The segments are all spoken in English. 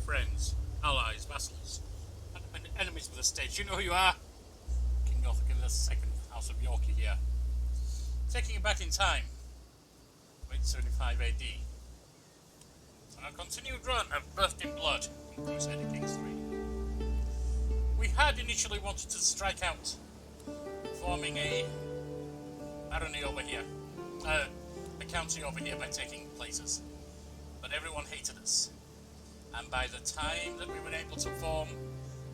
friends, allies, vassals, and enemies of the state. You know who you are? King Yorkie II, House of Yorkie here. Taking you back in time, 875 AD. On a continued run of Birth in Blood in Crusader Kings III. We had initially wanted to strike out, forming a barony over here, a county over here by taking places, but everyone hated us. And by the time that we were able to form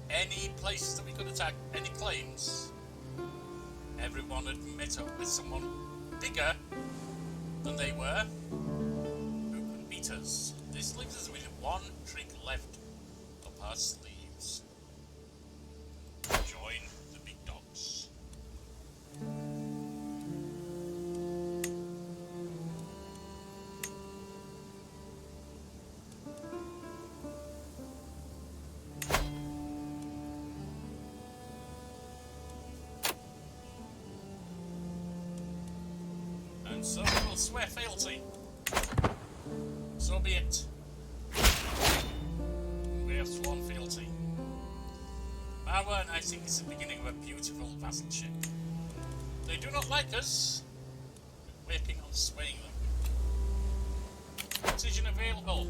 any places that we could attack, any claims, everyone had met up with someone bigger than they were who could beat us. This leaves us with one trick left up our sleeves. Join the big dogs. And so we will swear fealty. So be it. We have sworn fealty. Power, and I think it's the beginning of a beautiful vassalship. They do not like us. We're working on swaying them. Petition available.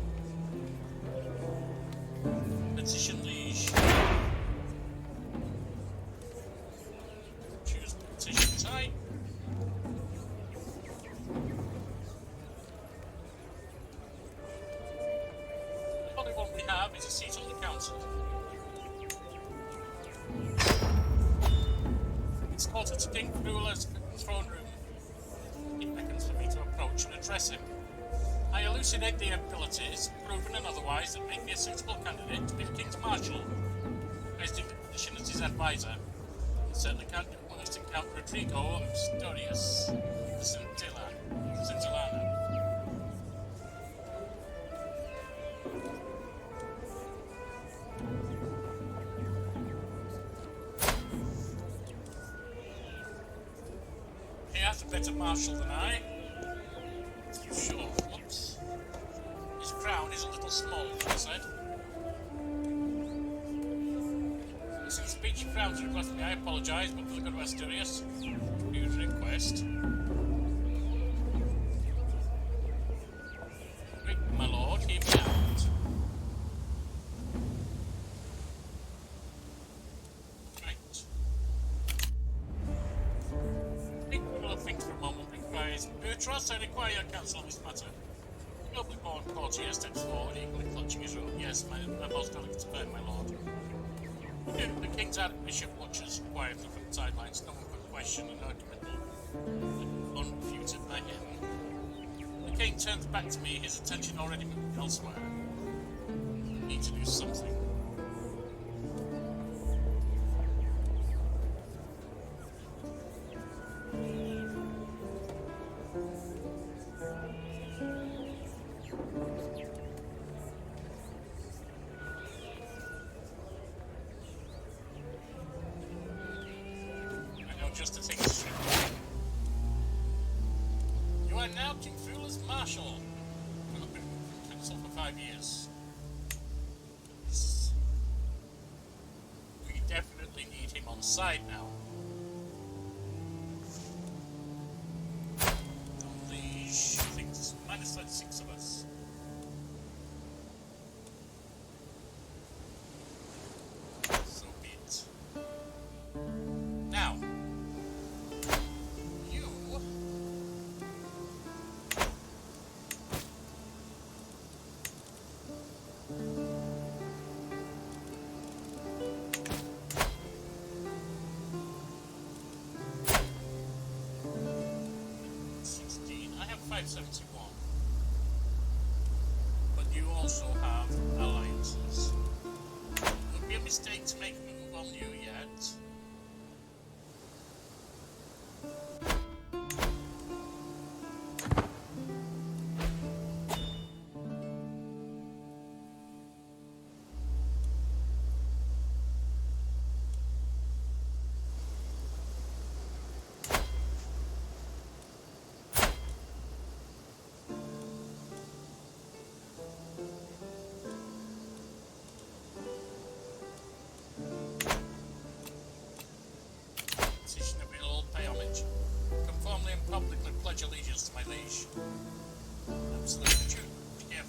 Petition liege. Choose petition type. The only one we have is a seat on the council. It's called to King Ruler's throne room. It beckons for me to approach and address him. I elucidate the abilities, proven and otherwise, that make me a suitable candidate to be the King's Marshal. I take the position as his advisor. And certainly can't do worse than Count Rodrigo Mysterious, the Scintillana. He has a better marshal than I. Sure, whoops. His crown is a little small, he said. Since speech crowns request me, I apologise, but for the good of Asturias, huge request. Great, my lord, hear me out. Right. Think we'll think for a moment. Beatrice, I require your counsel on this matter. The nobly born courtier steps forward, eagerly clutching his robe. Yes, my most delicate friend, my lord. The King's Archbishop watches quietly from the sidelines. No one could question an argument unrefuted by him. The King turns back to me, his attention already moved elsewhere. I need to do something. Just to take a strip. You are now King Fuler's Marshal. I've been from council for 5 years. We definitely need him on side now. Unleash, I think there's minus 36 of us. So be it. Now, I have 571, but you also have alliances. It would be a mistake to make a move on you yet. pledge allegiance to my liege. Absolutely true. Gift.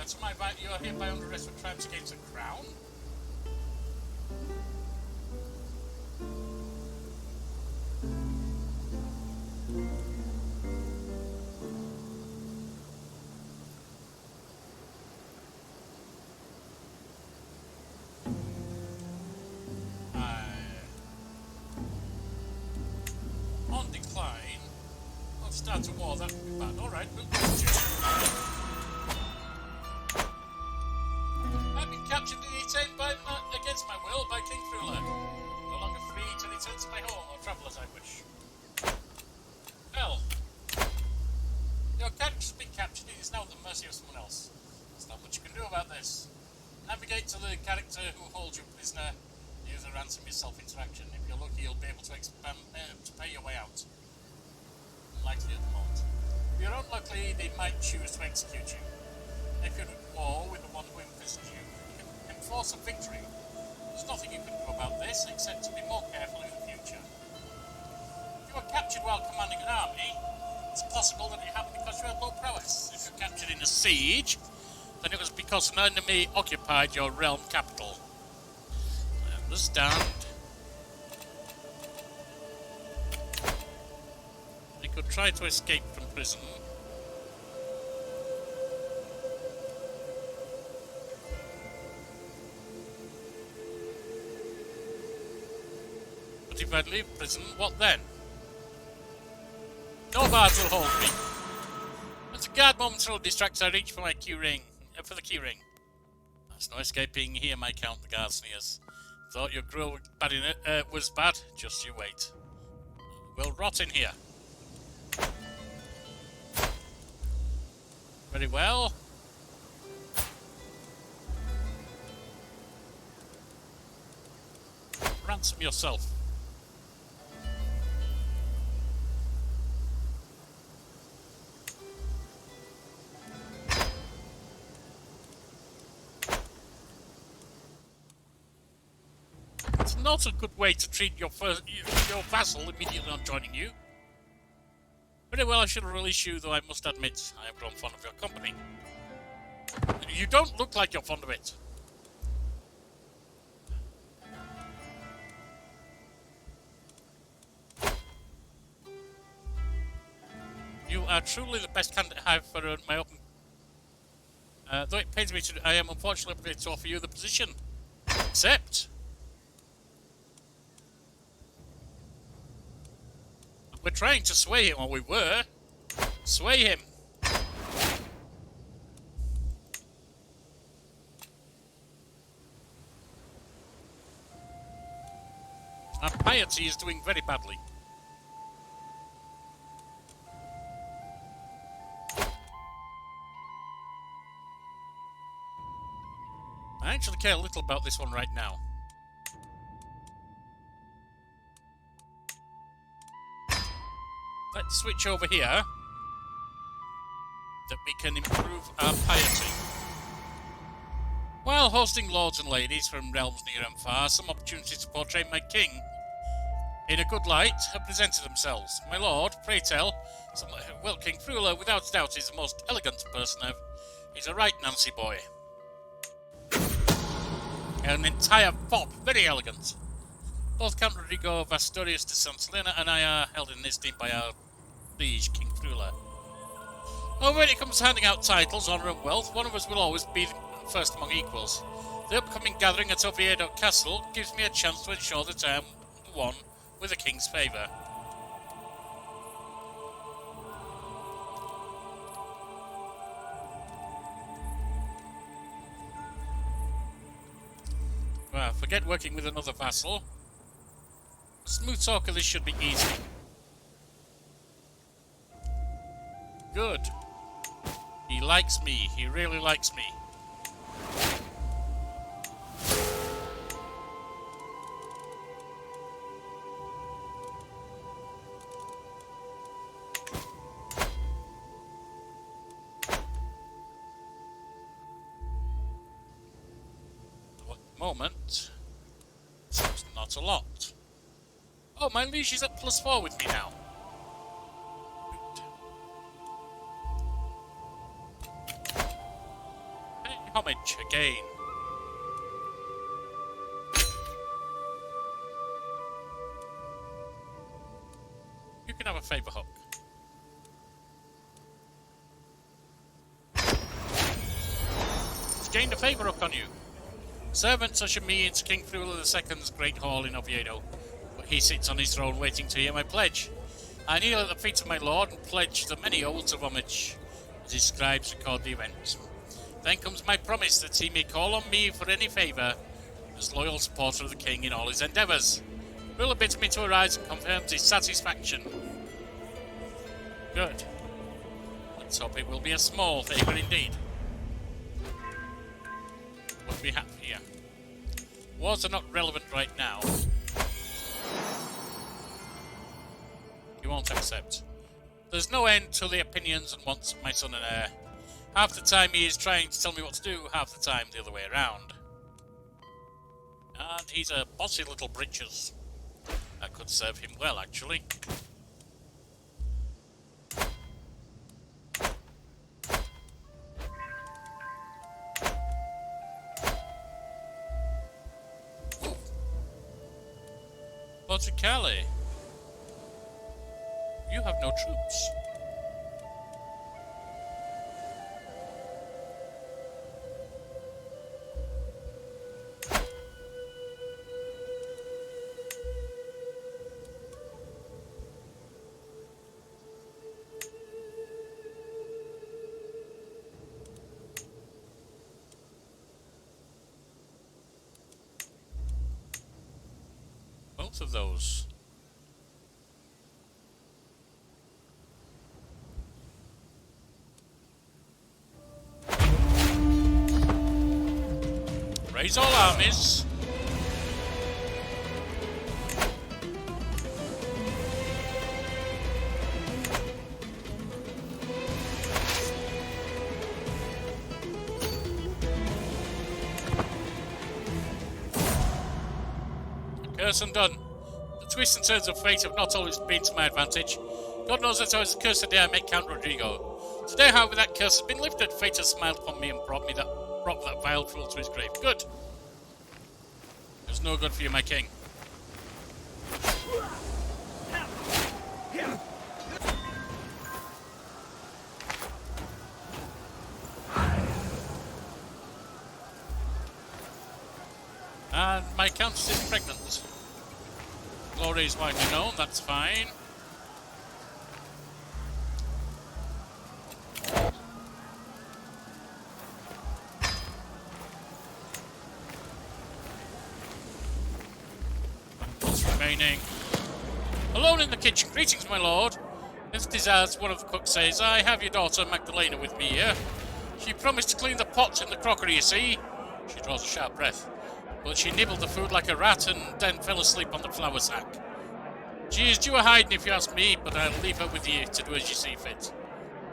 To my right, you are hereby under arrest for crimes against the crown. On decline. Let's start a war, that would be bad. Alright, we'll do it. I've been captured and detained against my will by King Yorkie II. No longer free to return to my home or travel as I wish. Well, your character's been captured. It is now at the mercy of someone else. There's not much you can do about this. Navigate to the character who holds you prisoner. Use a ransom yourself interaction. If you're lucky, you'll be able to pay your way out. Unlikely at the moment. If you're unlucky, they might choose to execute you. If you're at war with the one who imprisoned you, you can enforce a victory. There's nothing you can do about this except to be more careful in the future. If you were captured while commanding an army, it's possible that it happened because you had low prowess. If you're captured in a siege, then it was because an enemy occupied your realm capital. I understand. You could try to escape from prison. But if I leave prison, what then? No guards will hold me. As a guard momentarily distracts, I reach for my key ring. For the key ring. There's no escaping here, my count, the guard sneers. Thought your grill was bad? Just you wait. We'll rot in here. Very well. Ransom yourself. It's not a good way to treat your vassal immediately on joining you. Very well, I should release you, though I must admit I have grown fond of your company. You don't look like you're fond of it. You are truly the best candidate I have for my open. Though it pains me I am unfortunately obligated to offer you the position. Accept. We're trying to sway him, or we were. Sway him. Our piety is doing very badly. I actually care a little about this one right now. Let's switch over here, that we can improve our piety. While hosting lords and ladies from realms near and far, some opportunities to portray my king in a good light have presented themselves. My lord, pray tell, well, King Yorkie, without doubt, is the most elegant person I've... He's a right Nancy boy. An entire fop, very elegant. Both Count Rodrigo of Asturias de Santa and I are held in esteem by our liege, King Yorkie. Oh, when it comes to handing out titles, honour and wealth, one of us will always be first among equals. The upcoming gathering at Oviedo Castle gives me a chance to ensure that I am the one with the king's favour. Well, forget working with another vassal. Smooth talker, this should be easy. Good. He likes me. He really likes me. At the moment, it's not a lot. Oh, my liege is at +4 with me now. Pay homage again. You can have a favour hook. It's gained a favour hook on you. Servants usher me into King Friuli II's great hall in Oviedo, but he sits on his throne waiting to hear my pledge. I kneel at the feet of my lord and pledge the many oaths of homage as his scribes record the event. Then comes my promise that he may call on me for any favour as loyal supporter of the king in all his endeavours. Will bids me to arise and confirms his satisfaction. Good. Let's hope it will be a small favour indeed. What do we have here? Wars are not relevant right now. You won't accept. There's no end to the opinions and wants of my son and heir. Half the time he is trying to tell me what to do, half the time the other way around. And he's a bossy little britches. That could serve him well, actually. Portucale. You have no troops. Both of those. Raise all armies. Curse and done. The twists and turns of fate have not always been to my advantage. God knows that I was cursed the day I met Count Rodrigo. Today, however, that curse has been lifted. Fate has smiled upon me and brought that vile fool to his grave. Good. It was no good for you, my king. And my countess is pregnant. Glory is widely known, that's fine. What's remaining? Alone in the kitchen. Greetings, my lord. If it is as one of the cooks says, I have your daughter Magdalena with me here. She promised to clean the pots and the crockery, you see. She draws a sharp breath. But she nibbled the food like a rat and then fell asleep on the flour sack. She is due a hiding if you ask me, but I'll leave her with you to do as you see fit.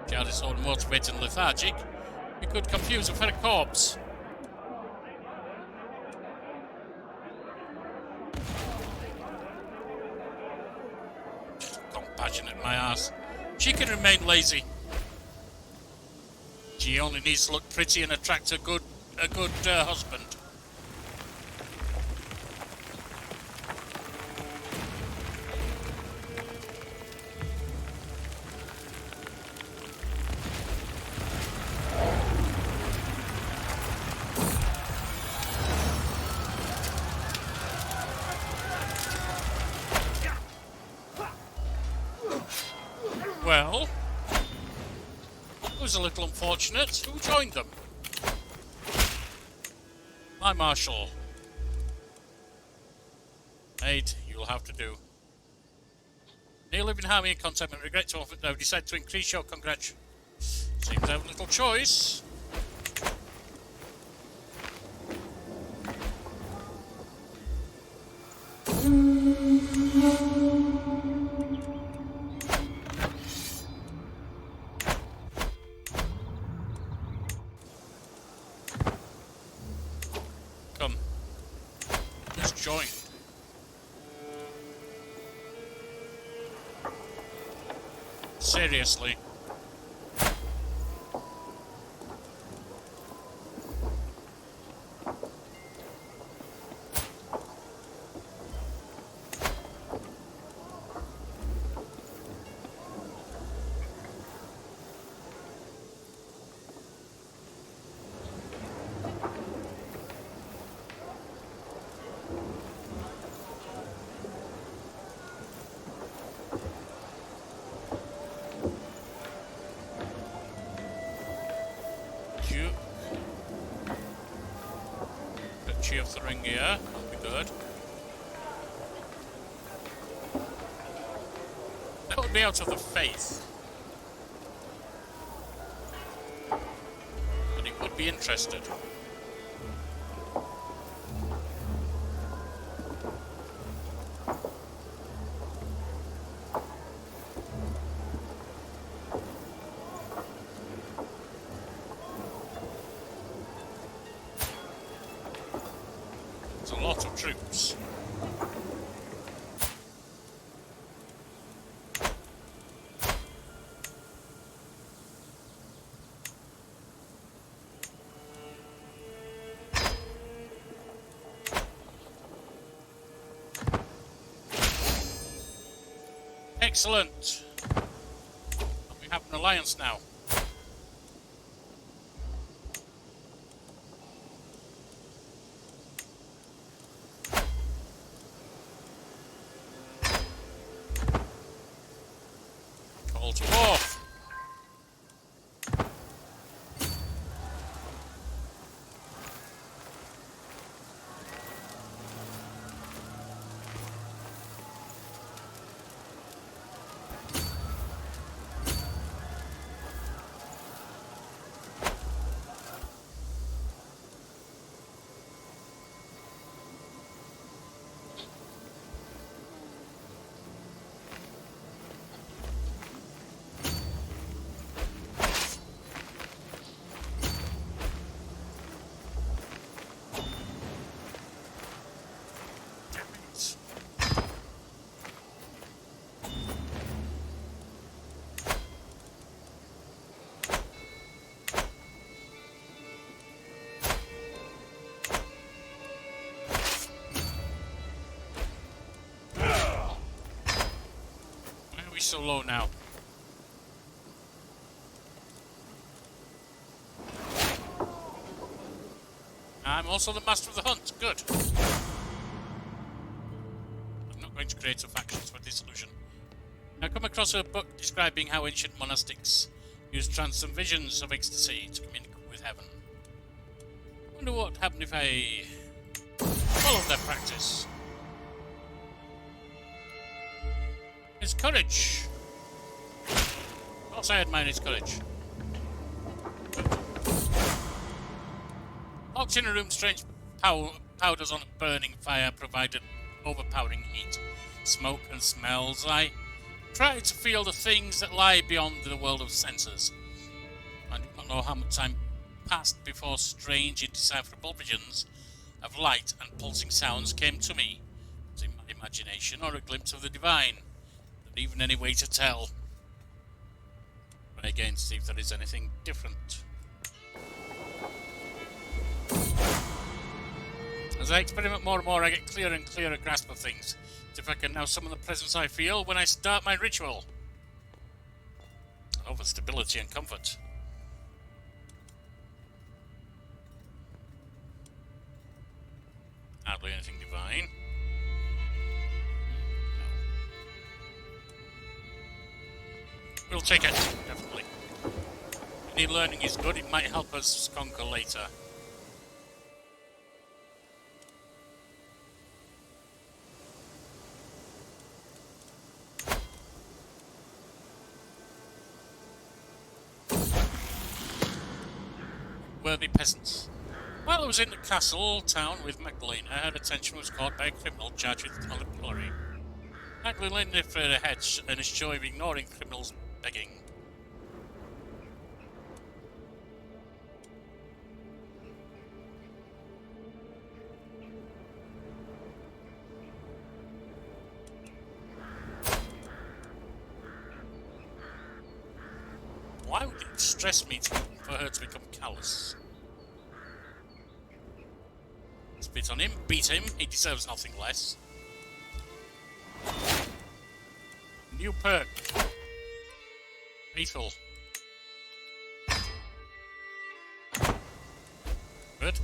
Child is so motivated and lethargic, you could confuse her for a corpse. Compassionate, my ass. She can remain lazy. She only needs to look pretty and attract a good husband. Well, it was a little unfortunate. Who joined them? My marshal. Aid, you'll have to do. Near living harmony and contentment. Regret to offer, I've decided to increase your congratulations. Seems I have little choice. Come. Just join. Seriously. Duchy of Thuringia, that'll be good. That would be out of the faith. But he would be interested. A lot of troops. Excellent. We have an alliance now. Call to war. So low now. I'm also the master of the hunt. Good. I'm not going to create a factions for dissolution. I come across a book describing how ancient monastics used trance and visions of ecstasy to communicate with heaven. I wonder what happened if I followed their practice. His courage. Of course I admire his courage. Locked in a room, strange powders on a burning fire provided overpowering heat, smoke and smells. I try to feel the things that lie beyond the world of senses. I do not know how much time passed before strange, indecipherable visions of light and pulsing sounds came to me. Was it my imagination or a glimpse of the divine? Not even any way to tell. Try again to see if there is anything different. As I experiment more and more, I get clearer and clearer grasp of things. As if I can now summon the presence I feel when I start my ritual. Over stability and comfort. Hardly anything divine. No. We'll take it, definitely. Any learning is good, it might help us conquer later. Worthy peasants. While I was in the castle town with Magdalena, her attention was caught by a criminal charged with pillory. Magdalena lifted her head and is sure of ignoring criminals begging. Why would it stress me for her to become callous? Spit on him, beat him, he deserves nothing less. New perk. Lethal. Good.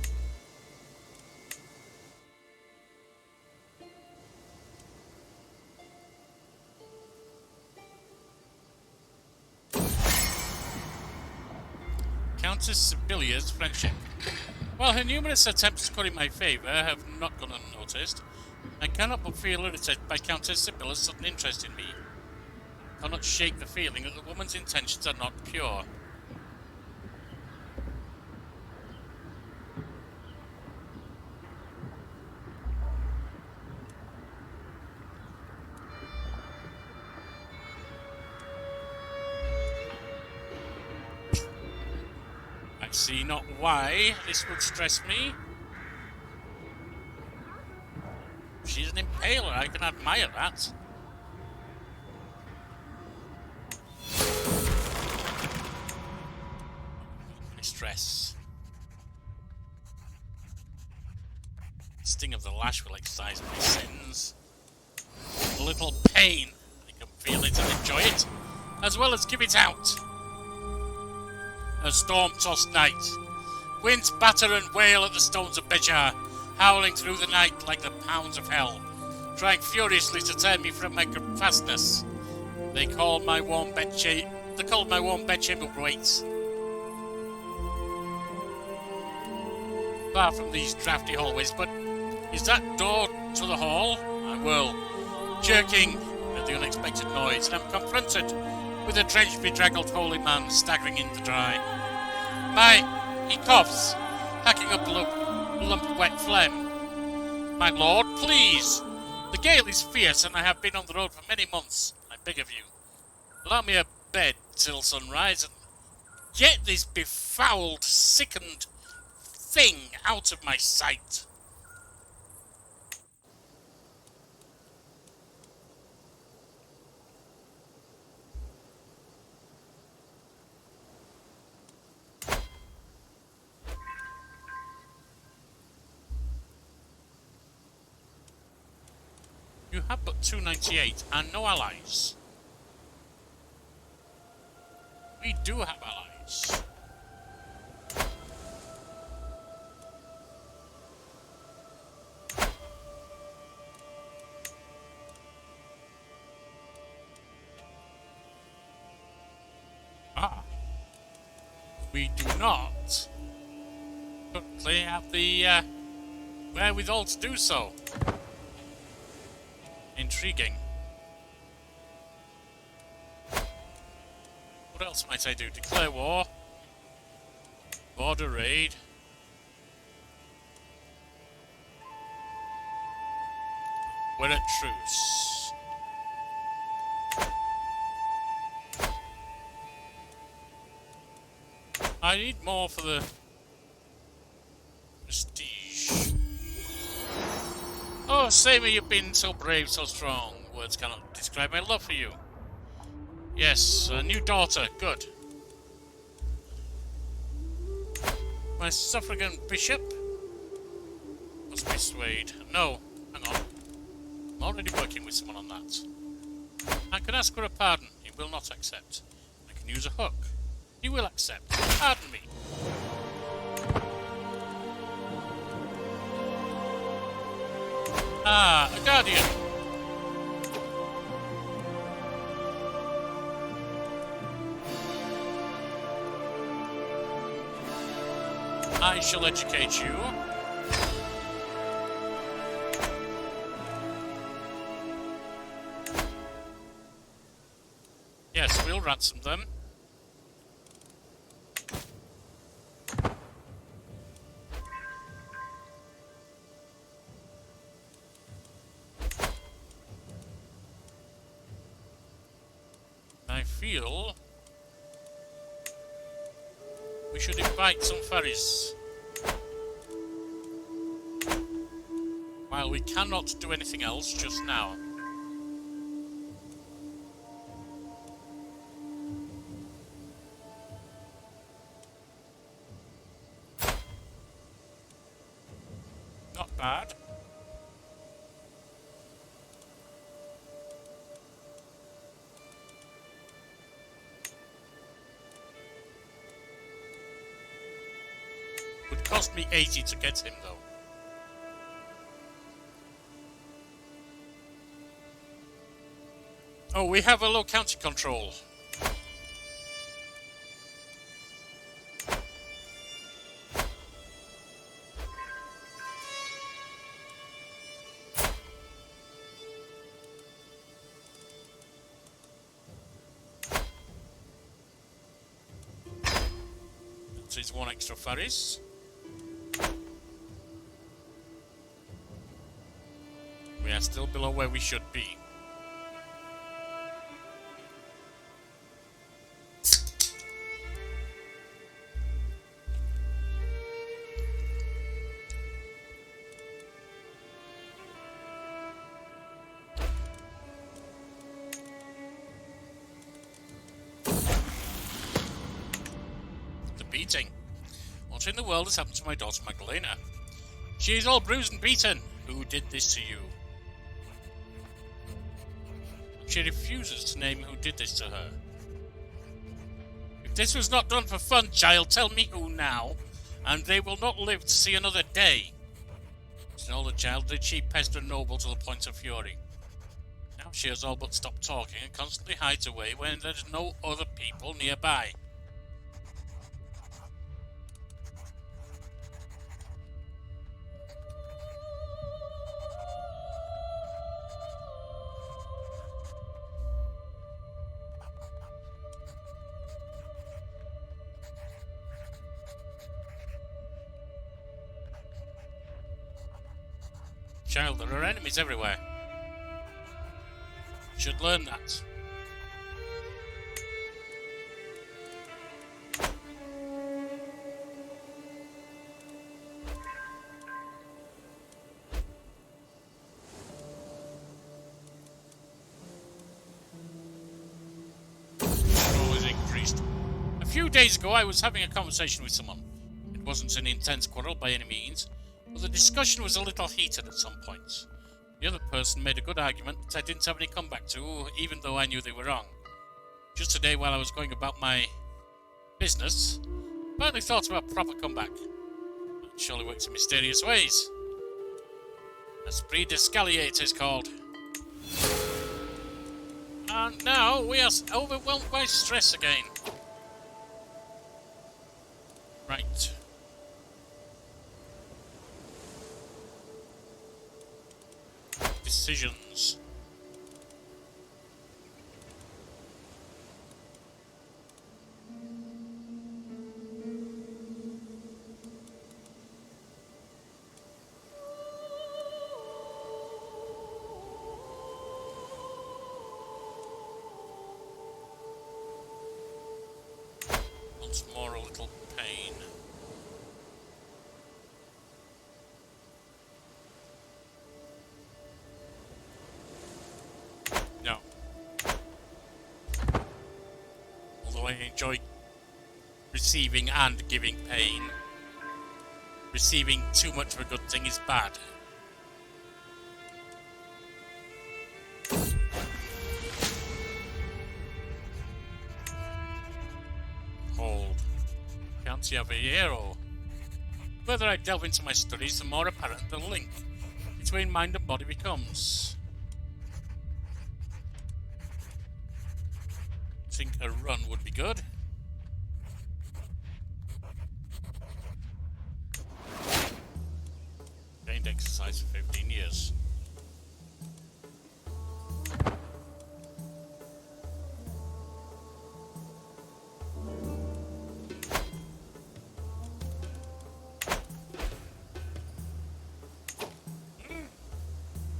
Countess Sibylla's friendship. While her numerous attempts to cut in my favour have not gone unnoticed, I cannot but feel irritated by Countess Sibylla's sudden interest in me. I cannot shake the feeling that the woman's intentions are not pure. I see not why this would stress me. She's an impaler, I can admire that. My stress. The sting of the lash will excise my sins. A little pain, I can feel it and enjoy it, as well as give it out. A storm-tossed night. Winds batter and wail at the stones of Bejar, howling through the night like the pounds of hell, trying furiously to tear me from my fastness. They called my warm bedchamber waits. Far from these drafty hallways, but is that door to the hall? I whirl, jerking at the unexpected noise, and am confronted with a drenched, bedraggled holy man staggering in the dry. He coughs, hacking up a lump of wet phlegm. My lord, please! The gale is fierce, and I have been on the road for many months. I beg of you, allow me a bed till sunrise, and get this befouled, sickened thing out of my sight. You have but 298 and no allies. We do have allies. We do not currently have the wherewithal to do so. Intriguing. What else might I do? Declare war. Border raid. We're at truce. I need more for the prestige. Oh, Sammy, you've been so brave, so strong. Words cannot describe my love for you. Yes, a new daughter. Good. My suffragan bishop must be swayed. No, hang on. I'm already working with someone on that. I can ask for a pardon. He will not accept. I can use a hook. He will accept. Pardon me. Ah, a guardian. I shall educate you. Yes, we'll ransom them. I feel we should invite some ferries. While we cannot do anything else just now. Not bad. Would cost me 80 to get him, though. Oh, we have a low county control. So it's 1 extra ferries. We are still below where we should be. The beating. What in the world has happened to my daughter Magdalena? She is all bruised and beaten. Who did this to you? She refuses to name who did this to her. If this was not done for fun, child, tell me who now, and they will not live to see another day. As an older child, did she pester Noble to the point of fury. Now she has all but stopped talking and constantly hides away when there is no other people nearby. Child, there are enemies everywhere. You should learn that. Always increased. A few days ago I was having a conversation with someone. It wasn't an intense quarrel by any means, but the discussion was a little heated at some points. The other person made a good argument that I didn't have any comeback to, even though I knew they were wrong. Just today, while I was going about my business, I finally thought of a proper comeback. It surely works in mysterious ways. Esprit d'escalier it is called. And now we are overwhelmed by stress again. Right. Decisions. Once more a little pain. No. Although I enjoy receiving and giving pain, receiving too much of a good thing is bad. Hold. Can't see over here, or... The further I delve into my studies, the more apparent the link between mind and body becomes. I think a run would be good. Gained exercise for 15 years.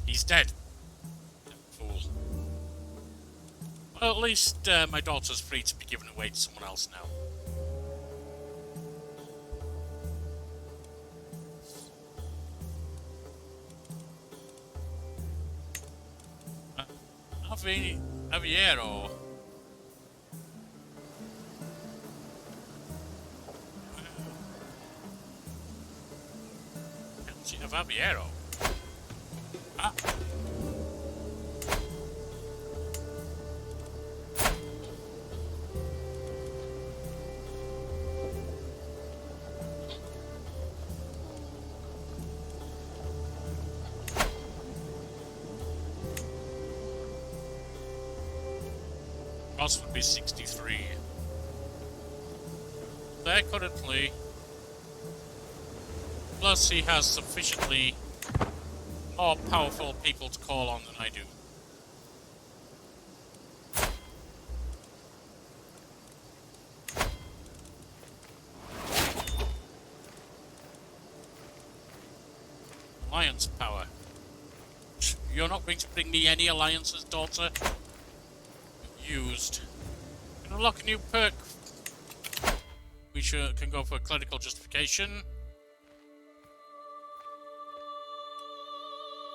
He's dead. Fool. Well, at least my daughter's free to be given away to someone else now. Javiero. Can't What's it of Abiero? Ah. Cost would be 63. There currently. Plus, he has sufficiently more powerful people to call on than I do. Alliance power. You're not going to bring me any alliances, daughter? Used. Can unlock a new perk. We can go for a clerical justification.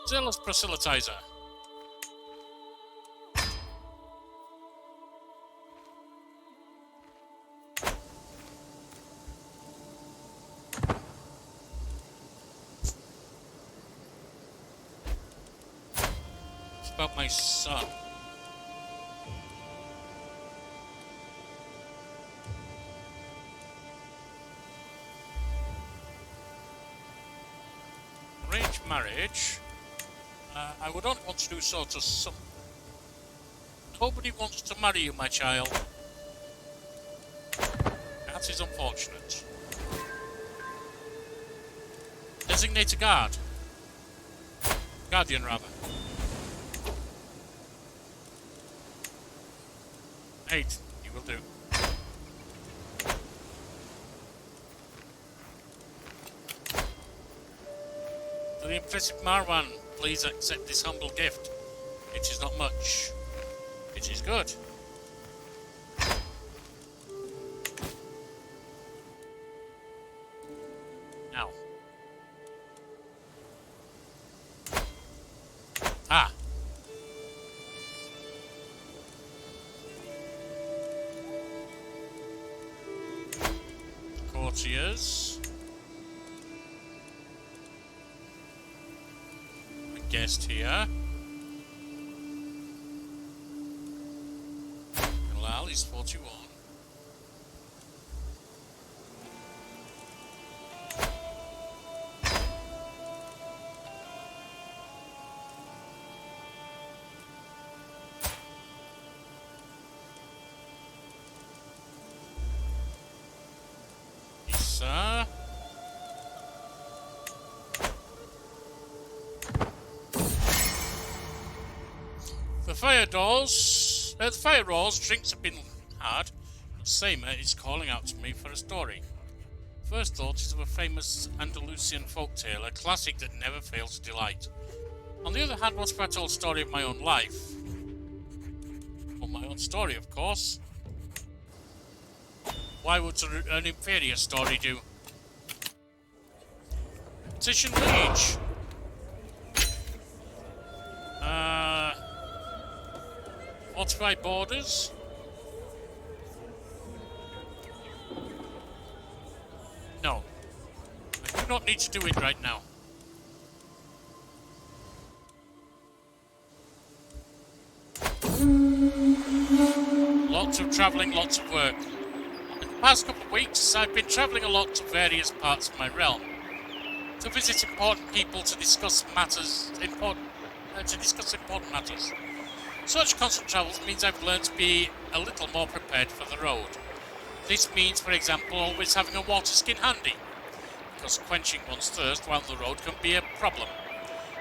Zealous Proselytizer. It's about my son. Arranged marriage. I would only want to do so to some... Nobody wants to marry you, my child. That is unfortunate. Designate a guard. Guardian, rather. 8. You will do. To the impressive Marwan, please accept this humble gift. It is not much. It is good. Now. Ah. Courtiers. Guest here. Lal is 41. Isa. The fire doors, drinks have been had, but Seymour is calling out to me for a story. First thought is of a famous Andalusian folktale, a classic that never fails to delight. On the other hand, what if I told a story of my own life? Well, my own story, of course. Why would an inferior story do? Petition Liege. Fortify borders. No. I do not need to do it right now. Lots of travelling, lots of work. In the past couple of weeks, I've been travelling a lot to various parts of my realm. To visit important people to discuss important matters. Such constant travels means I've learned to be a little more prepared for the road. This means, for example, always having a water skin handy, because quenching one's thirst while on the road can be a problem,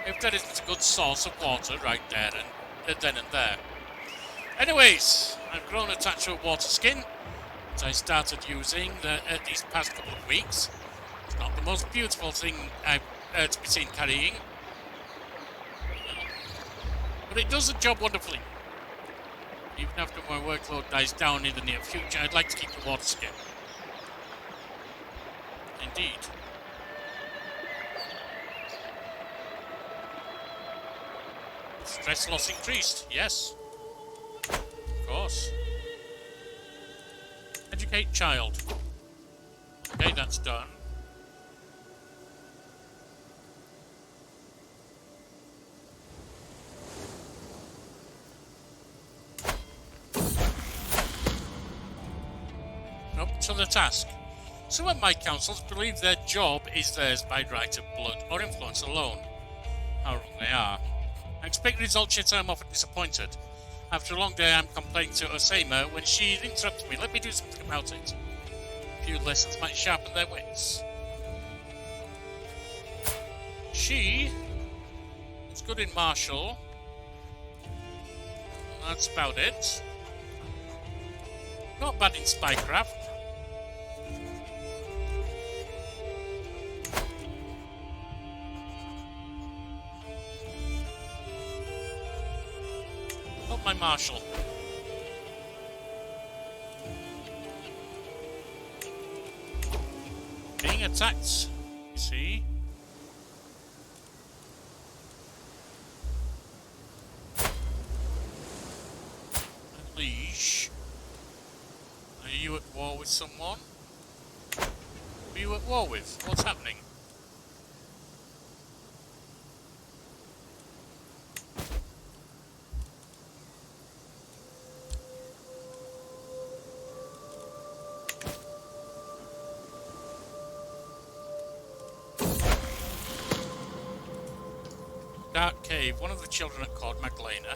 if there isn't a good source of water right there and then and there. Anyways, I've grown attached to a water skin, that I started using these past couple of weeks. It's not the most beautiful thing I've to be seen carrying, but it does the job wonderfully. Even after my workload dies down in the near future, I'd like to keep the water skin. Indeed. Stress loss increased, yes. Of course. Educate child. Okay, that's done. to the task. Some of my councils believe their job is theirs by right of blood or influence alone. How wrong they are. I expect results, yet I am often disappointed. After a long day, I am complaining to Osama when she interrupts me. Let me do something about it. A few lessons might sharpen their wits. She is good in martial. That's about it. Not bad in spycraft. Not my marshal. Being attacked, you see. Unleash. Are you at war with someone? Who are you at war with? What's happening? Dark cave. One of the children at court, Magdalena,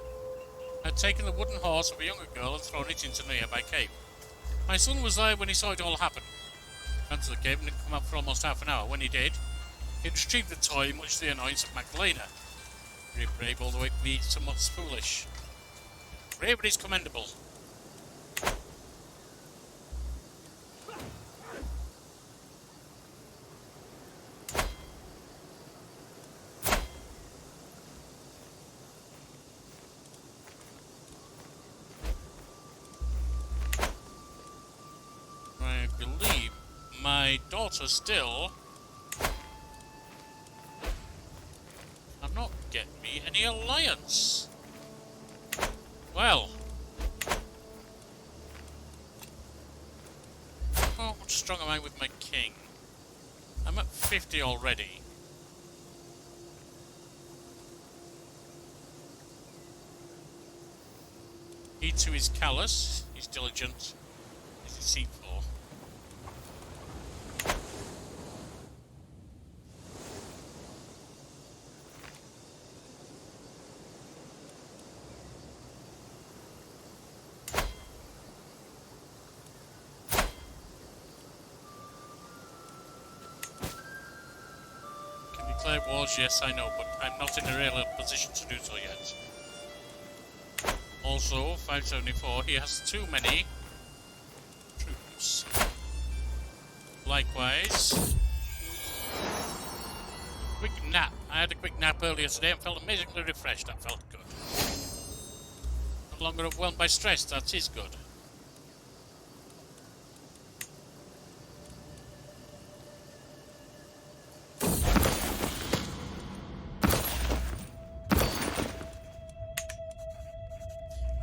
had taken the wooden horse of a younger girl and thrown it into a nearby cave. My son was there when he saw it all happen. He ran to the cave and didn't come up for almost half an hour. When he did, he retrieved the toy, much to the annoyance of Magdalena. Very brave, although it be somewhat foolish. Bravery is commendable. I believe my daughter still are not getting me any alliance. Well, how strong am I with my king? I'm at 50 already. He too is callous, he's diligent, he's deceitful. Declare wars, yes, I know, but I'm not in a real position to do so yet. Also, 574, he has too many troops. Likewise, quick nap. I had a quick nap earlier today and felt amazingly refreshed. That felt good. No longer overwhelmed by stress. That is good.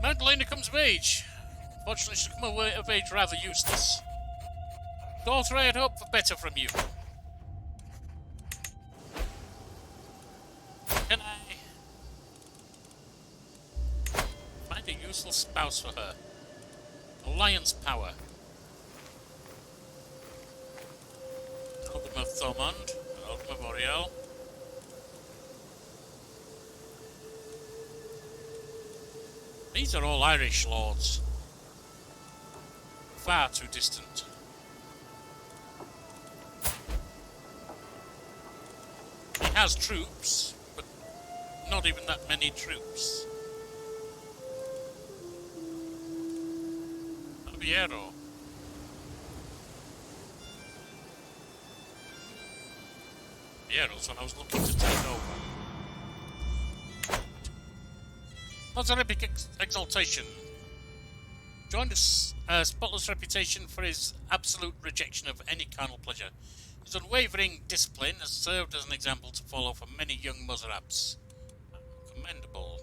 Magdalena comes of age. Fortunately, she's come of age rather useless. Daughter, I had hoped for better from you. Can I find a useful spouse for her? Alliance power. Eldom of Thomond, Eldom of Oriel. These are all Irish lords. Far too distant. He has troops, but not even that many troops. Alviero. Alviero's what I was looking to take over. What's an epic exaltation? Joined a spotless reputation for his absolute rejection of any carnal pleasure. His unwavering discipline has served as an example to follow for many young Mozarabs. Commendable.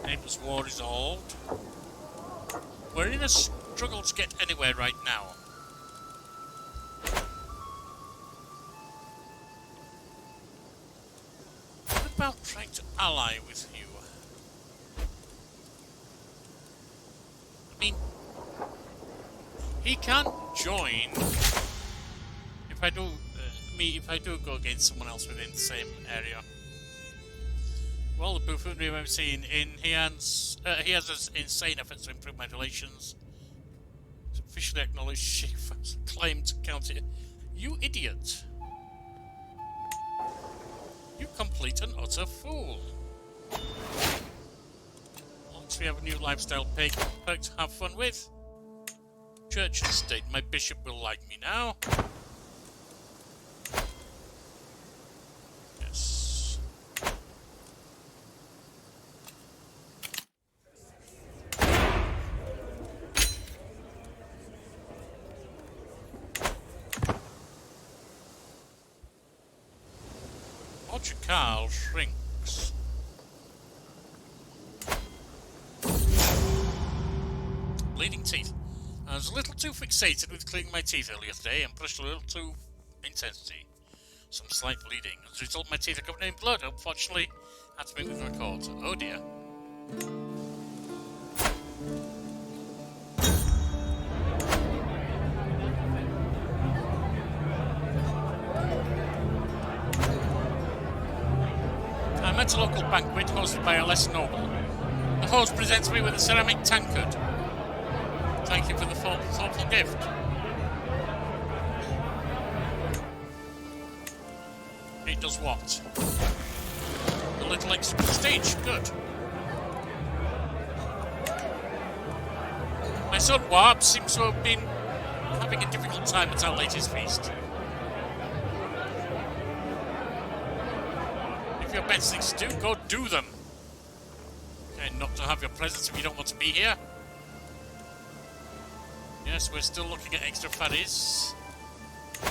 Neighbours' war resolved. We're in a struggle to get anywhere right now. What about trying to ally with you? I mean, he can't join if I do. If I do go against someone else within the same area. Well, the buffoonery I've seen in he has insane efforts to improve my relations. It's officially acknowledged chief has claimed to counter. You idiot! You complete and utter fool. Once we have a new lifestyle perk to have fun with. Church and state, my bishop will like me now. Yes. Roger Carl shrinks. Bleeding teeth. I was a little too fixated with cleaning my teeth earlier today and brushed a little too intensity. Some slight bleeding. As a result, my teeth are covered in blood. Unfortunately, I had to meet with my court. Oh dear. I'm at a local banquet hosted by a less noble. The host presents me with a ceramic tankard. Thank you for the thoughtful gift. It does what? A little extra stage. Good. My son Warb seems to have been having a difficult time at our latest feast. If your best things to do, go do them. Okay, not to have your presence if you don't want to be here. Yes, we're still looking at extra ferries.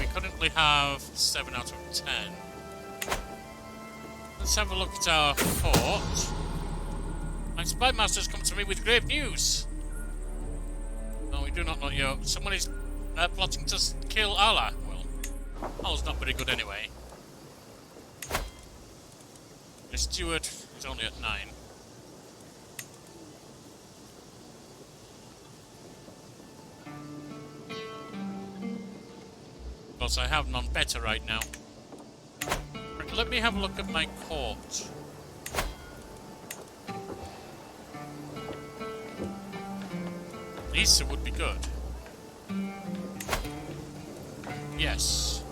We currently have 7 out of 10. Let's have a look at our port. My spy master's come to me with grave news. No, we do not know you. Someone is plotting to kill Allah. Well, Allah's not very good anyway. The steward is only at 9. Because I have none better right now. Let me have a look at my court. Lisa would be good. Yes.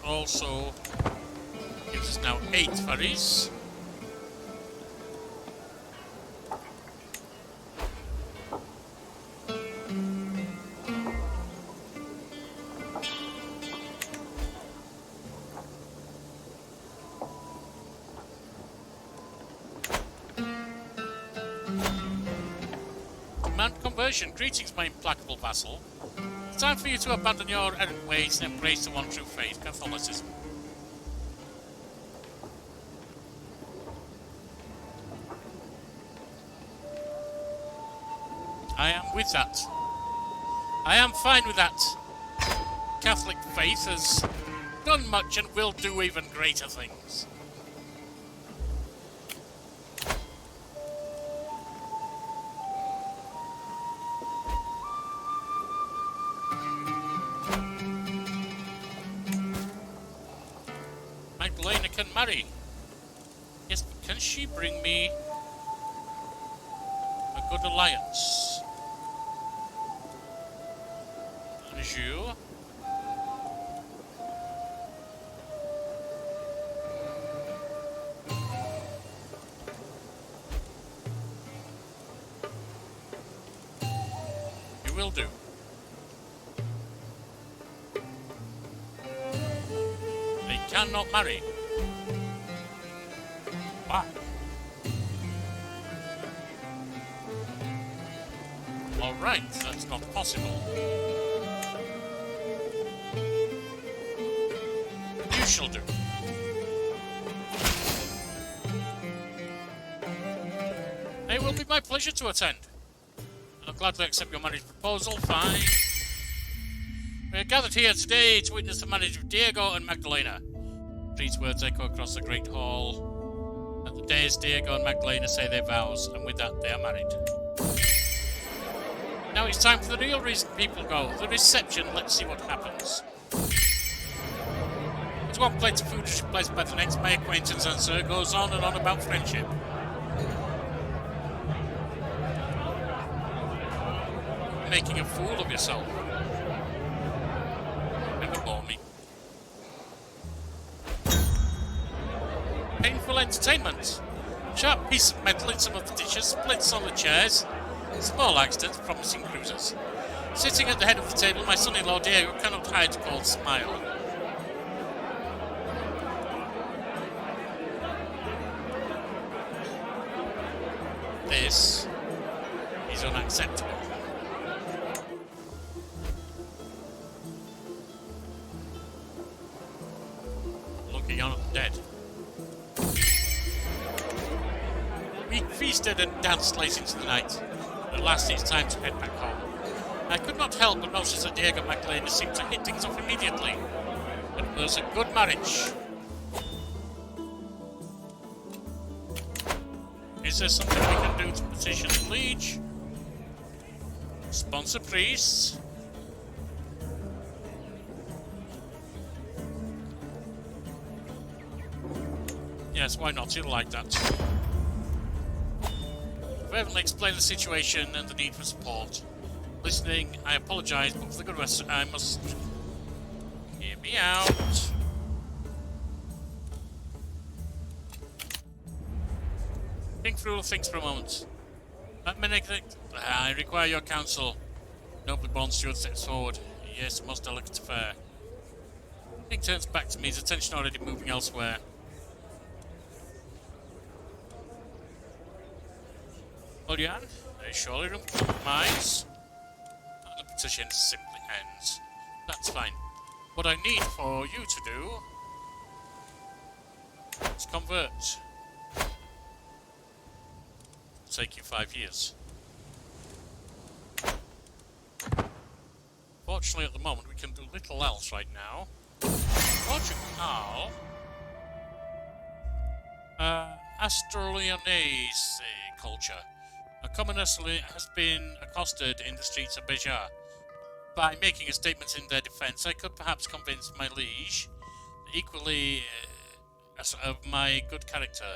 Also gives us now 8 ferries. Greetings, my implacable vassal. It's time for you to abandon your errant ways and embrace the one true faith, Catholicism. I am with that. I am fine with that. Catholic faith has done much and will do even greater things. Marry. Yes, but can she bring me a good alliance? Anjou? You will do. They cannot marry. Why? Alright, that's not possible. You shall do. It will be my pleasure to attend. I'll gladly accept your marriage proposal. Fine. We are gathered here today to witness the marriage of Diego and Magdalena. These words echo across the great hall. At the days, Diego and Magdalena say their vows, and with that, they are married. Now it's time for the real reason people go, the reception. Let's see what happens. As one plate of food is replaced by the next, my acquaintance answer goes on and on about friendship. Making a fool of yourself. Never bore me. Painful entertainment. Sharp piece of metal in some of the dishes, splits on the chairs, small accidents promising cruisers. Sitting at the head of the table, my son-in-law Diego cannot hide a cold smile. This is unacceptable. Looking on at the dead. We feasted and danced late into the night. At last it's time to head back home. I could not help but notice that Diego and Magdalena seemed to hit things off immediately. It was a good marriage. Is there something we can do to petition the liege? Sponsor priests? Yes, why not? You'll like that. Verbally explain the situation and the need for support. Listening, I apologise, but for the good rest, I must... Hear me out. Think through all things for a moment. I require your counsel. Nobly born steward steps forward. Yes, most delicate affair. King turns back to me, his attention already moving elsewhere. Julian, there is surely room for compromise. And the petition simply ends. That's fine. What I need for you to do is convert. It'll take you 5 years. Fortunately, at the moment, we can do little else right now. Portugal. Australianese culture. A commoners has been accosted in the streets of Bejar. By making a statement in their defence, I could perhaps convince my liege, equally of my good character,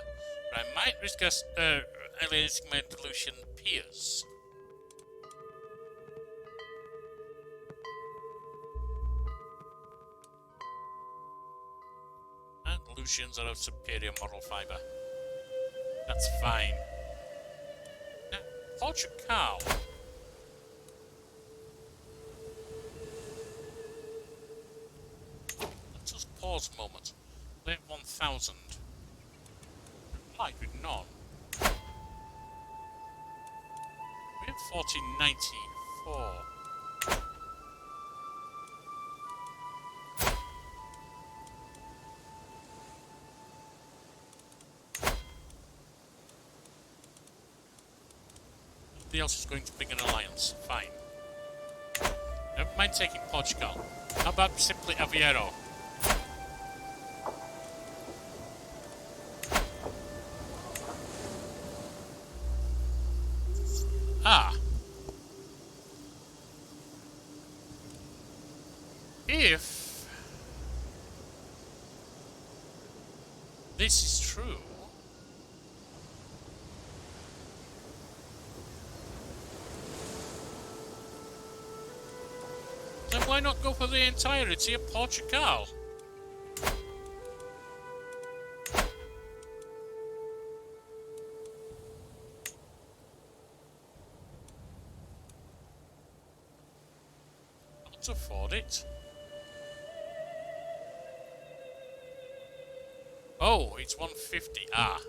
but I might risk alienating my Andalusian peers. Andalusians are of superior moral fibre. That's fine. Now, Portugal. Let's just pause a moment. Late 1000. Replied with none. We have 1494. Nobody else is going to bring an alliance. Fine. Never mind taking Portugal. How about simply Aveiro? Ah. If this is true, then why not go for the entirety of Portugal? Not afford it. Oh, it's 150. Ah.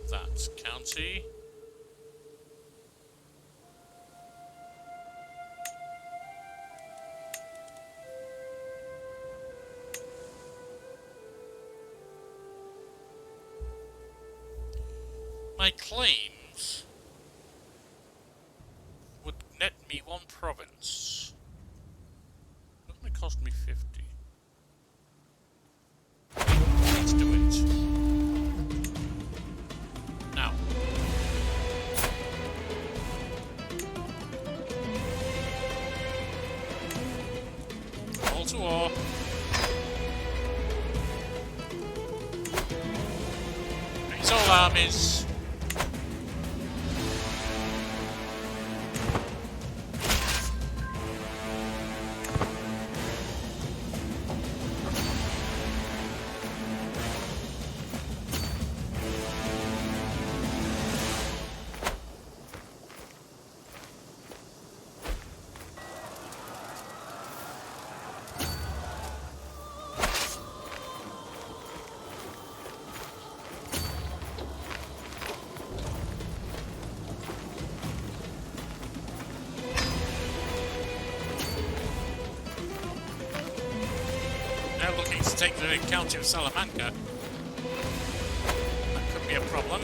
That's county. My claims. armies. Now looking to take the county of Salamanca. That could be a problem.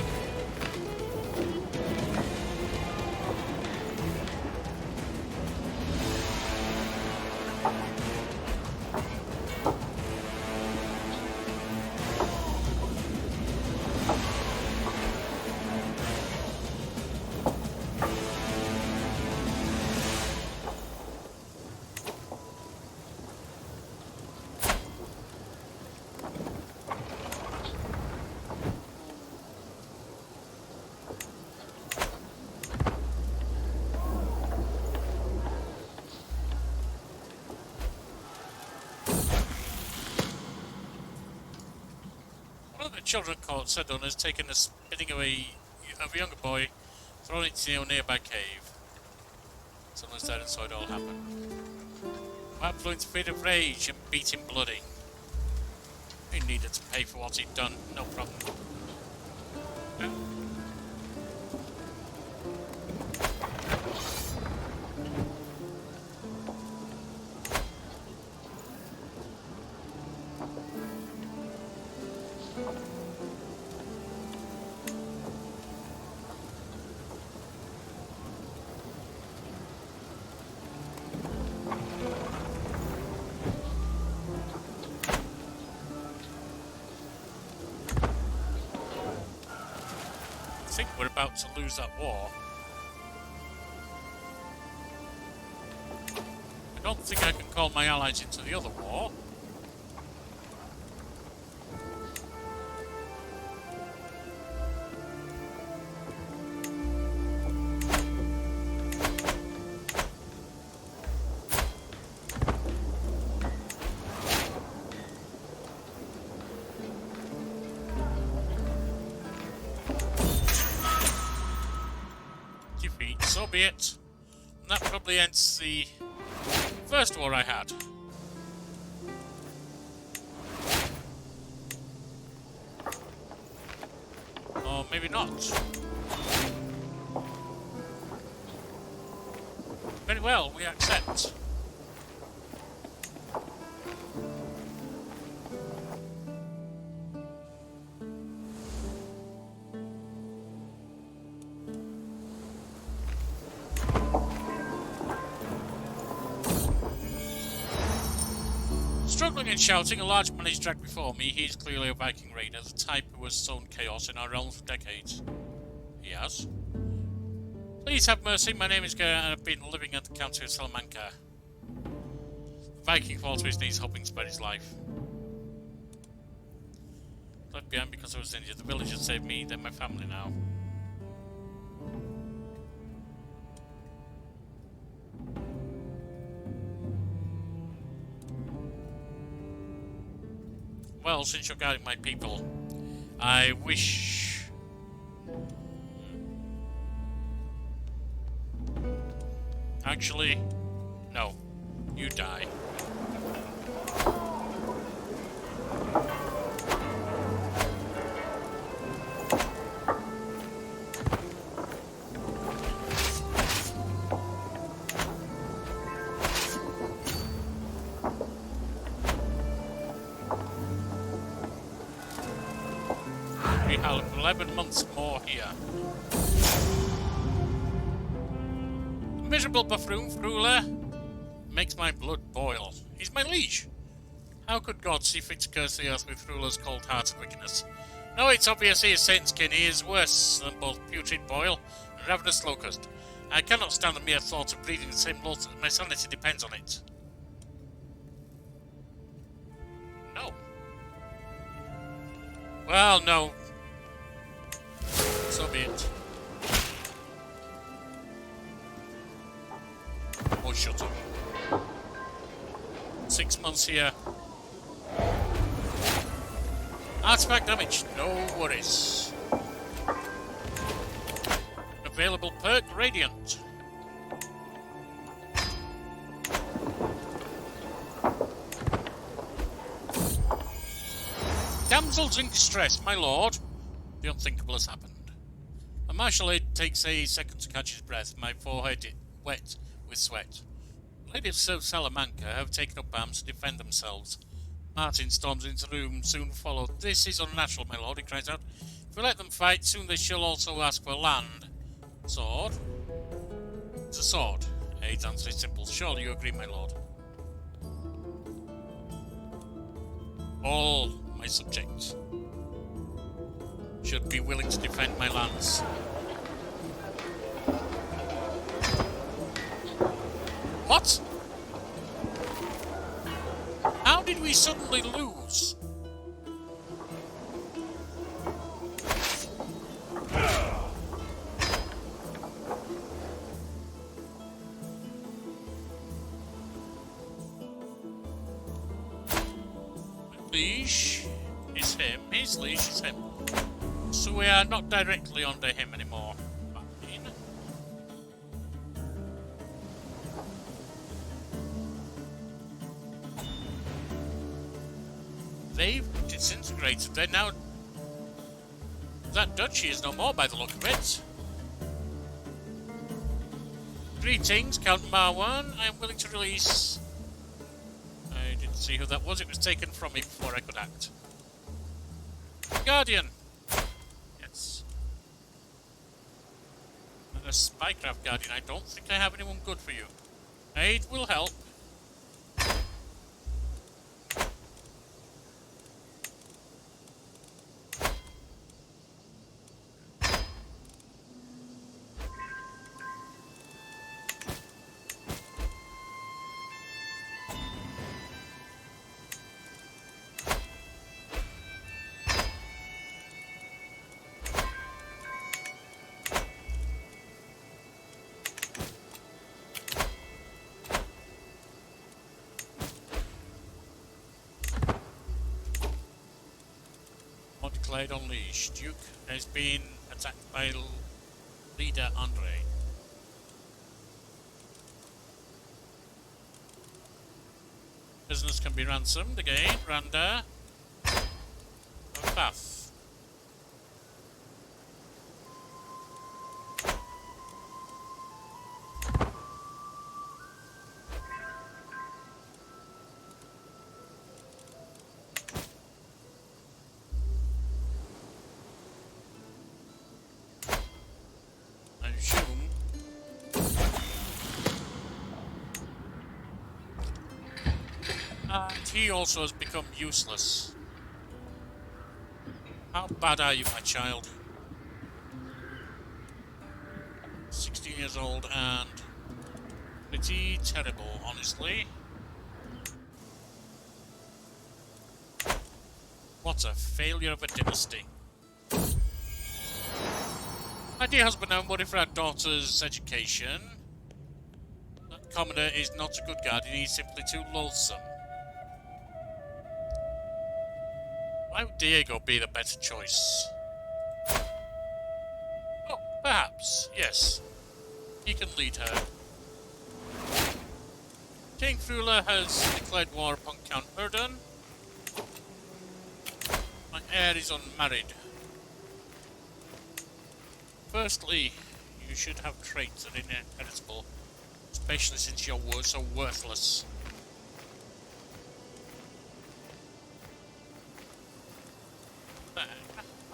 Children caught Sedon has taken the spinning away of a younger boy, thrown it to a nearby cave. Someone's dead and saw it all happen. Wap flew into a fit of rage and beat him bloody. He needed to pay for what he'd done, no problem. I think we're about to lose that war. I don't think I can call my allies into the other war. So be it. And that probably ends the first war I had. Or maybe not. Very well, we accept. Struggling and shouting, a large man is dragged before me. He is clearly a Viking raider, the type who has sown chaos in our realms for decades. He has. Please have mercy, my name is Gerrit and I've been living at the county of Salamanca. The Viking falls to his knees hoping to spare his life. Left behind because I was injured. The village has saved me, they're my family now. Well, since you're guarding my people, I wish... Actually, no. You die. We have 11 months more here. The miserable buffoon, Frula, makes my blood boil. He's my liege. How could God see fit to curse the earth with Frula's cold-hearted wickedness? No, it's obvious he is Satan's kin. He is worse than both putrid boil and ravenous locust. I cannot stand the mere thought of breathing the same blood. My sanity depends on it. No. Well, no. So be it. Oh, shut up. 6 months here. Artifact damage, no worries. Available perk, Radiant. Damsels in distress, my lord. The unthinkable has happened. A martial aide takes a second to catch his breath, my forehead wet with sweat. The ladies of Salamanca have taken up arms to defend themselves. Martin storms into the room, soon followed. This is unnatural, my lord, he cries out. If we let them fight, soon they shall also ask for land. Sword? It's a sword. Aide's answer is simple. Surely you agree, my lord. All my subjects should be willing to defend my lands. What? How did we suddenly lose? Liege is him, his liege is him. So we are not directly under him anymore. Fine. They've disintegrated. They're now... That duchy is no more by the look of it. Greetings, Count Marwan. I am willing to release... I didn't see who that was. It was taken from me before I could act. Guardian. Yes. And a spycraft guardian. I don't think I have anyone good for you. Aid will help. Declared unleashed. Duke has been attacked by leader Andre. Prisoners can be ransomed again. Randa. Bath. And he also has become useless. How bad are you, my child? 16 years old and pretty terrible, honestly. What a failure of a dynasty. My dear husband, I'm worried for our daughter's education. That commoner is not a good guardian, he's simply too loathsome. Why would Diego be the better choice? Oh, perhaps, yes. He can lead her. King Fula has declared war upon Count Erdan. My heir is unmarried. Firstly, you should have traits that are inheritable, especially since you're so worthless.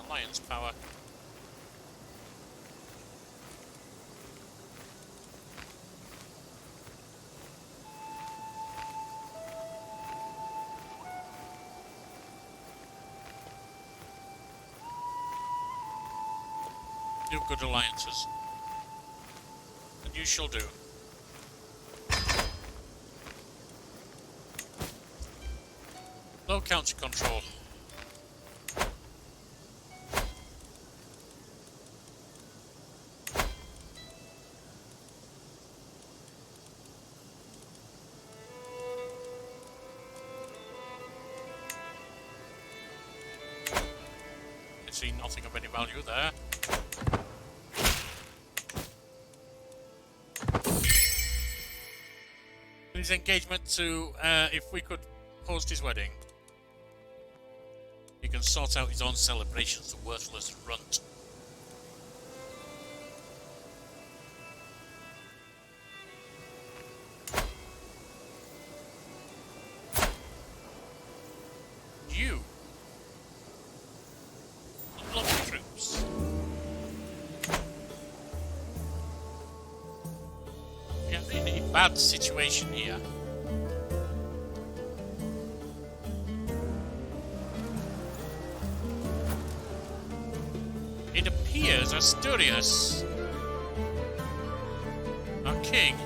Alliance power. Do good alliances. And you shall do. Low counter control. see nothing of any value there. His engagement to, if we could host his wedding, he can sort out his own celebrations, the worthless runt. You. Lovely troops. Yeah, really bad situation here. It appears Asturias, our king,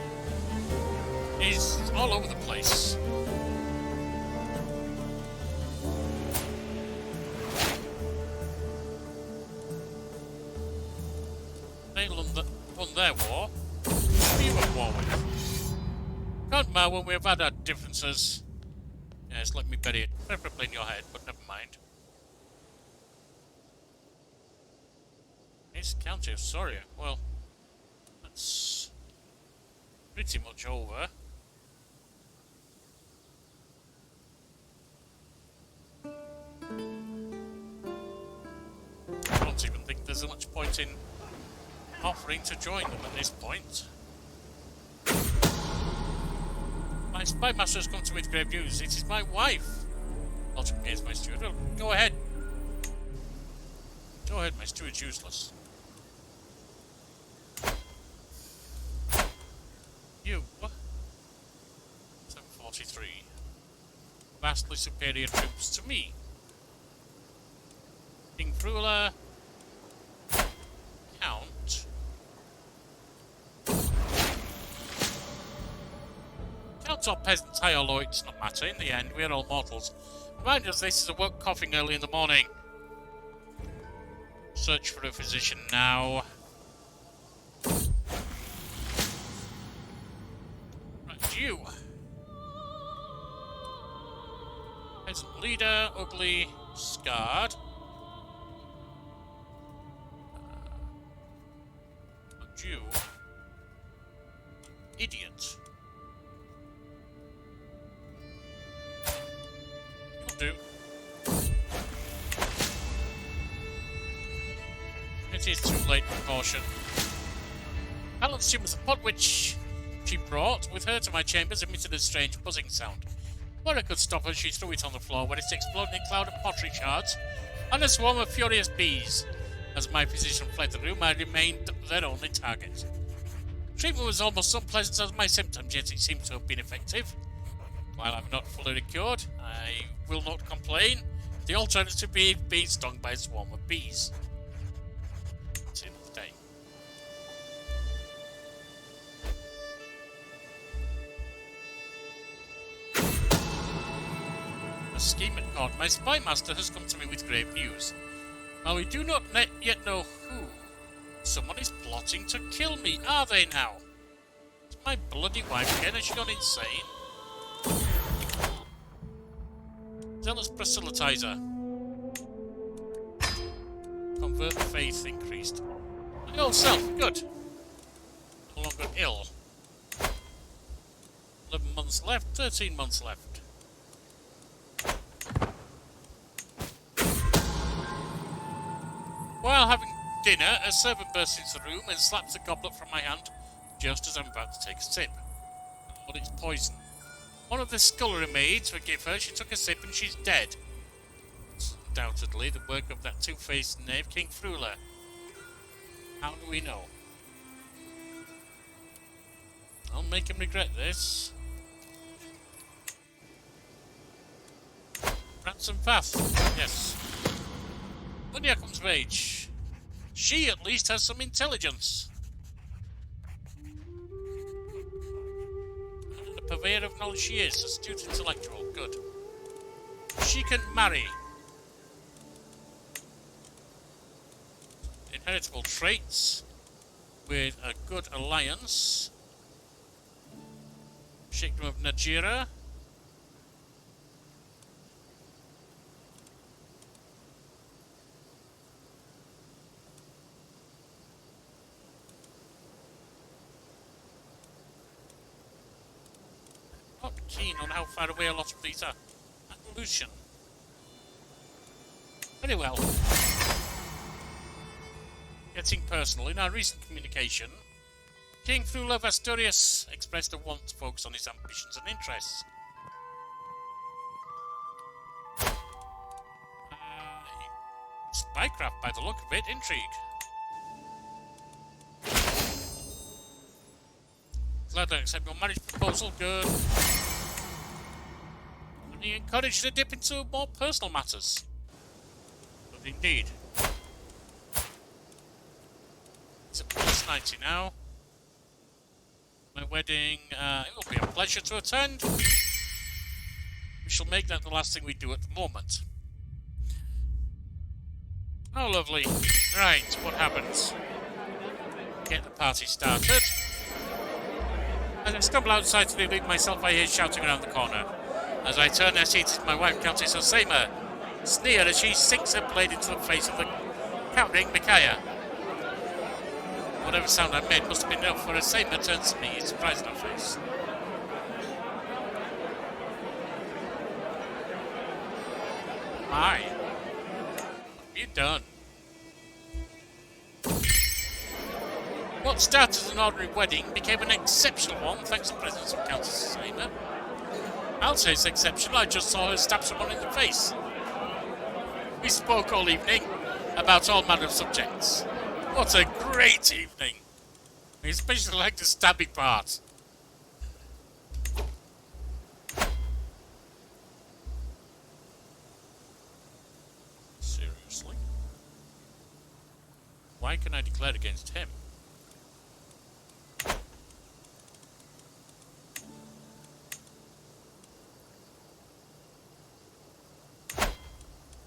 is all over the place. They won their war. Who are you at war with? Can't matter when we've had our differences. Yes, let me bury it preferably in your head, but never mind. It's the County of Soria. Well, that's pretty much over. I don't even think there's much point in offering to join them at this point. My spy master has come to me with grave news. It is my wife. Not against my steward. Well, go ahead. Go ahead, my steward's useless. You. 743. Vastly superior troops to me. King Frula. Count. Count or peasants, high or low, it does not matter. In the end, we are all mortals. Remind us this is a woke coughing early in the morning. Search for a physician now. Right, you. Peasant leader, ugly, scarred. And you. Idiot. You'll do. It is too late for caution. Balanced tumors upon which she brought with her to my chambers emitted a strange buzzing sound. Before I could stop her, she threw it on the floor, where it exploded in a cloud of pottery shards and a swarm of furious bees. As my physician fled the room, I remained their only target. Treatment was almost unpleasant as my symptoms, yet it seemed to have been effective. While I'm not fully cured, I will not complain. The alternative being being stung by a swarm of bees. That's the end of the day. A scheme at court. My spy master has come to me with grave news. While we do not yet know who, someone is plotting to kill me. Are they now? It's my bloody wife again. Has she gone insane? Zealous proselytizer. Convert faith increased. My old self, good. No longer ill. 11 months left, 13 months left. While having dinner, a servant bursts into the room and slaps a goblet from my hand just as I'm about to take a sip. But it's poison. One of the scullery maids forgive her, she took a sip and she's dead. It's undoubtedly the work of that two-faced knave, King Frula. How do we know? I'll make him regret this. Ransom Path, yes. Lydia comes of age. She at least has some intelligence. And a purveyor of knowledge she is, astute intellectual, good. She can marry. Inheritable traits with a good alliance. Sheikdom of Najira. not keen on how far away a lot of these are. Lucian. Very well. Getting personal. In our recent communication, King through Love Asturias expressed a want to focus on his ambitions and interests. Spycraft by the look of it. Intrigue. Glad I accept your marriage proposal. Good. And he encouraged to dip into more personal matters. But indeed. It's a plus 90 now. My wedding, it will be a pleasure to attend. We shall make that the last thing we do at the moment. Oh, lovely. Right, what happens? Get the party started. As I stumble outside to relieve myself, I hear shouting around the corner. As I turn, I see it is my wife, Countess Osama, sneer as she sinks her blade into the face of the cowering Micaiah. Whatever sound I made must have been enough, for Osama turns to me, surprised on her face. My. You done? What started as an ordinary wedding became an exceptional one thanks to the presence of Countess Osama. I'll say it's exceptional. I just saw her stab someone in the face. We spoke all evening about all manner of subjects. What a great evening! I especially like the stabbing part. Seriously? Why can I declare against him?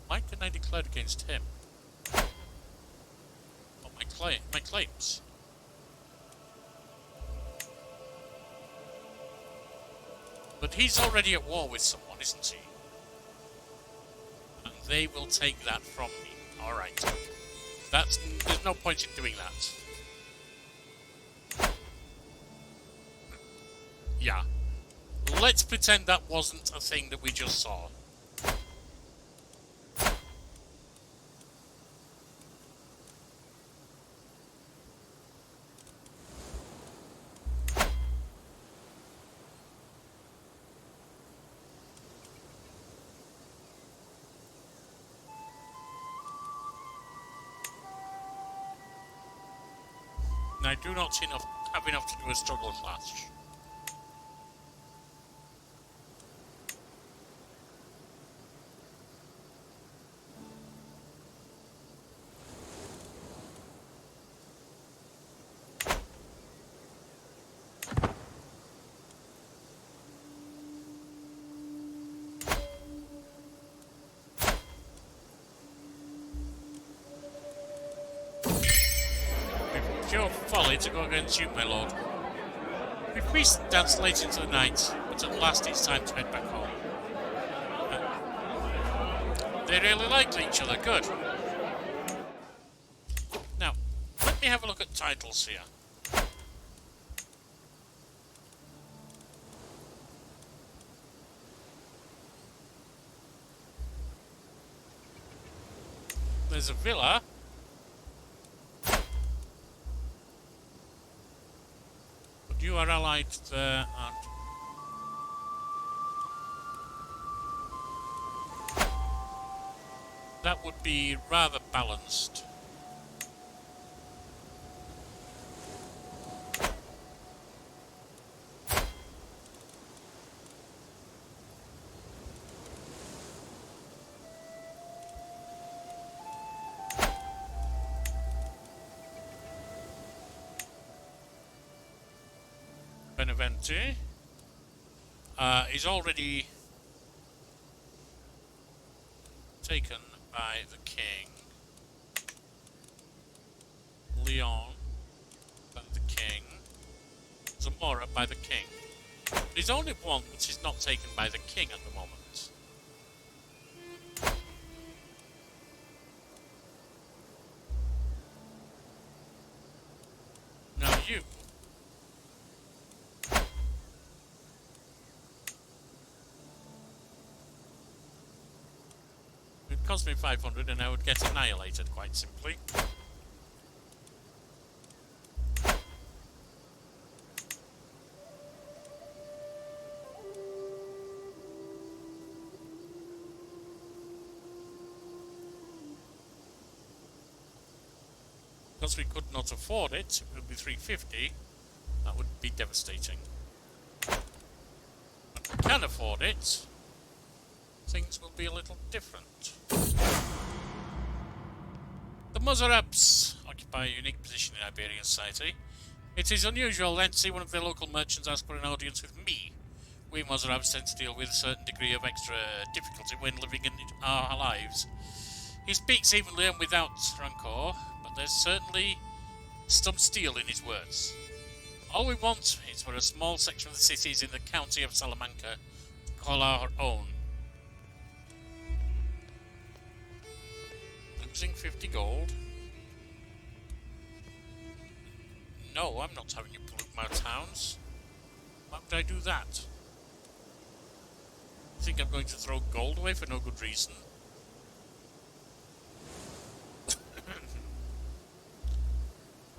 Why can I declare against him? Oh, my claims. But he's already at war with someone, isn't he? And they will take that from me. Alright. There's no point in doing that. Yeah. Let's pretend that wasn't a thing that we just saw. I do not have enough to do a struggle clash. Pure folly to go against you, my lord. We feast and dance late into the night, but at last it's time to head back home. They really like each other, good. Now, let me have a look at titles here. There's a villa. You are allied there, and that would be rather balanced. Benevente is already taken by the king. Leon by the king. Zamora by the king. There's only one which is not taken by the king at the moment. Now you cost me 500 and I would get annihilated, quite simply. Because we could not afford it, it would be 350. That would be devastating. But we can afford it. Things will be a little different. The Mozarabs occupy a unique position in Iberian society. It is unusual then to see one of their local merchants ask for an audience with me. We Mozarabs tend to deal with a certain degree of extra difficulty when living in our lives. He speaks evenly and without rancor, but there's certainly some steel in his words. All we want is for a small section of the cities in the county of Salamanca to call our own. Losing 50 gold? No, I'm not having you pollute my towns. Why would I do that? You think I'm going to throw gold away for no good reason?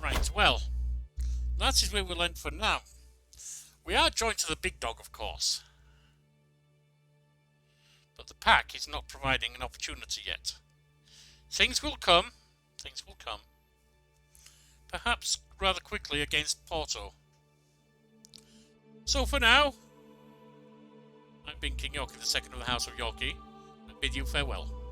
Right, well, that is where we'll end for now. We are joined to the big dog, of course. But the pack is not providing an opportunity yet. Things will come. Things will come. Perhaps rather quickly against Porto. So for now, I've been King Yorkie II of the House of Yorkie. I bid you farewell.